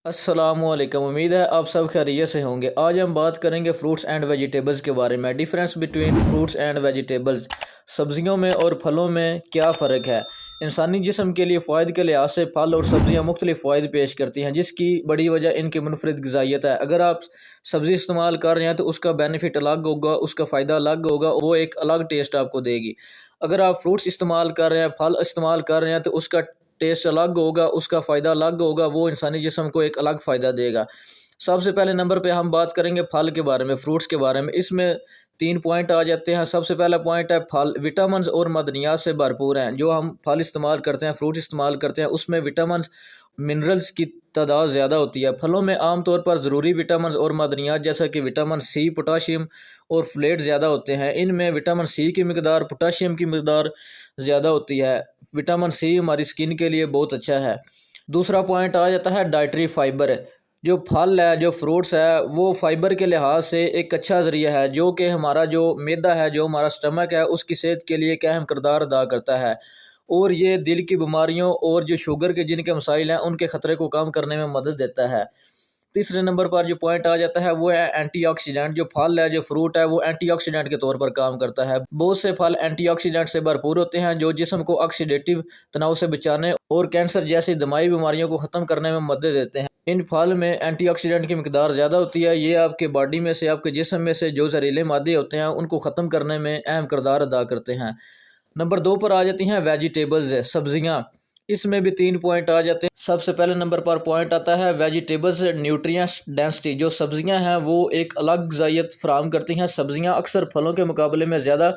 अस्सलाम वालेकुम। उम्मीद है आप सब खैरियत से होंगे। आज हम बात करेंगे फ्रूट्स एंड वेजिटेबल्स के बारे में। Difference between fruits and vegetables, सब्जियों में और फलों में क्या फ़र्क है। इंसानी जिस्म के लिए फ़ायदे के लिहाज से फल और सब्जियां मुख्तलिफ फ़ायदे पेश करती हैं, जिसकी बड़ी वजह इनकी मुनफरिद ग़िज़ाइयत है। अगर आप सब्ज़ी इस्तेमाल कर रहे हैं तो उसका बेनिफिट अलग होगा, उसका फ़ायदा अलग होगा, वो एक अलग टेस्ट आपको देगी। अगर आप फ्रूट्स इस्तेमाल कर रहे हैं, फल इस्तेमाल कर रहे हैं तो उसका टेस्ट अलग होगा, उसका फ़ायदा अलग होगा, वो इंसानी जिस्म को एक अलग फ़ायदा देगा। सबसे पहले नंबर पे हम बात करेंगे फल के बारे में, फ्रूट्स के बारे में। इसमें 3 पॉइंट आ जाते हैं। सबसे पहला पॉइंट है फल विटामिन्स और मदनियात से भरपूर हैं। जो हम फल इस्तेमाल करते हैं, फ्रूट इस्तेमाल करते हैं, उसमें विटामिन्स मिनरल्स की तादाद ज़्यादा होती है। फलों में आम तौर पर ज़रूरी विटामिन्स और मदनियात जैसा कि विटामिन सी, पोटाशियम और फ्लेट ज़्यादा होते हैं। इनमें विटामिन सी की मकदार, पोटाशियम की मकदार ज़्यादा होती है। विटामिन सी हमारी स्किन के लिए बहुत अच्छा है। दूसरा पॉइंट आ जाता है डाइटरी फाइबर। जो फल है, जो फ्रूट्स है, वो फाइबर के लिहाज से एक अच्छा ज़रिया है, जो कि हमारा जो मैदा है, जो हमारा स्टमक है, उसकी सेहत के लिए एक अहम किरदार अदा करता है। और ये दिल की बीमारियों और जो शुगर के जिनके मसाइल हैं उनके ख़तरे को कम करने में मदद देता है। तीसरे नंबर पर जो पॉइंट आ जाता है वो है एंटीऑक्सीडेंट। जो फल है, जो फ्रूट है, वो एंटीऑक्सीडेंट के तौर पर काम करता है। बहुत से फल एंटीऑक्सीडेंट से भरपूर होते हैं, जो जिस्म को ऑक्सीडेटिव तनाव से बचाने और कैंसर जैसी दमाई बीमारियों को ख़त्म करने में मदद देते हैं। इन फल में एंटीऑक्सीडेंट की मकदार ज़्यादा होती है। ये आपके बॉडी में से, आपके जिस्म में से जो जहरीले मादे होते हैं उनको ख़त्म करने में अहम किरदार अदा करते हैं। नंबर 2 पर आ जाती हैं वेजिटेबल्स, सब्जियां। इसमें भी 3 पॉइंट आ जाते हैं। सबसे पहले नंबर पर पॉइंट आता है वेजिटेबल्स न्यूट्रिएंट्स डेंसिटी। जो सब्जियां हैं वो एक अलग ग़िज़ाइयत फ़राहम करती हैं। सब्जियां अक्सर फलों के मुकाबले में ज़्यादा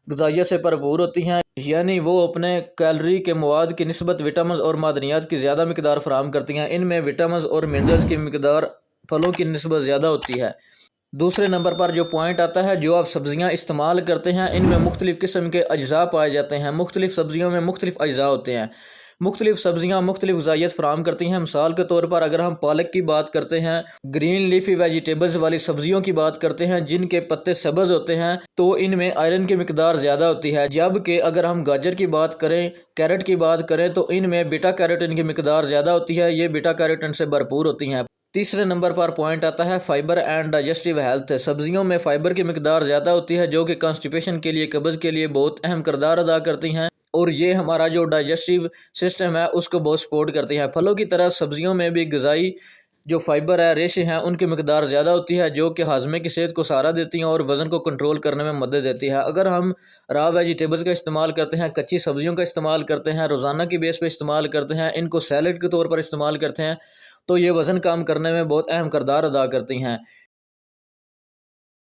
ग़िज़ाइयत से भरपूर होती हैं, यानी वो अपने कैलोरी के मवाद की निस्बत विटामिन और मादनियात की ज़्यादा मकदार फ़राहम करती हैं। इनमें विटामिन और मिनरल्स की मकदार फलों की निस्बत ज़्यादा होती है। दूसरे नंबर पर जो पॉइंट आता है, जो आप सब्ज़ियाँ इस्तेमाल करते हैं, इनमें मुख्तलिफ़ किस्म के अज्जा पाए जाते हैं। मुख्तलिफ़ सब्ज़ियों में मुख्तलिफ़ अज्जा होते हैं। मुख्तलिफ़ सब्ज़ियाँ मुख्तलिफ़ ग़िज़ाइयत फ़राहम करती हैं। मिसाल के तौर पर अगर हम पालक की बात करते हैं, ग्रीन लीफी वेजिटेबल्स वाली सब्ज़ियों की बात करते हैं जिनके पत्ते सब्ज़ होते हैं, तो इनमें आयरन की मकदार ज़्यादा होती है। जबकि अगर हम गाजर की बात करें, कैरेट की बात करें, तो इनमें बीटा कैरोटीन की मकदार ज़्यादा होती है। ये बीटा कैरोटीन से भरपूर होती हैं। तीसरे नंबर पर पॉइंट आता है फाइबर एंड डाइजेस्टिव हेल्थ। सब्जियों में फाइबर की मकदार ज़्यादा होती है, जो कि कॉन्स्टिपेशन के लिए, कब्ज़ के लिए बहुत अहम किरदार अदा करती हैं, और ये हमारा जो डाइजेस्टिव सिस्टम है उसको बहुत सपोर्ट करती हैं। फलों की तरह सब्जियों में भी ग़िज़ाई जो फाइबर है, रेशे हैं, उनकी मकदार ज़्यादा होती है, जो कि हाजमे की सेहत को सहारा देती हैं और वज़न को कंट्रोल करने में मदद देती है। अगर हम रॉ वेजिटेबल्स का इस्तेमाल करते हैं, कच्ची सब्जियों का इस्तेमाल करते हैं, रोज़ाना की बेस पे इस्तेमाल करते हैं, इनको सैलड के तौर पर इस्तेमाल करते हैं, तो ये वज़न कम करने में बहुत अहम किरदार अदा करती हैं।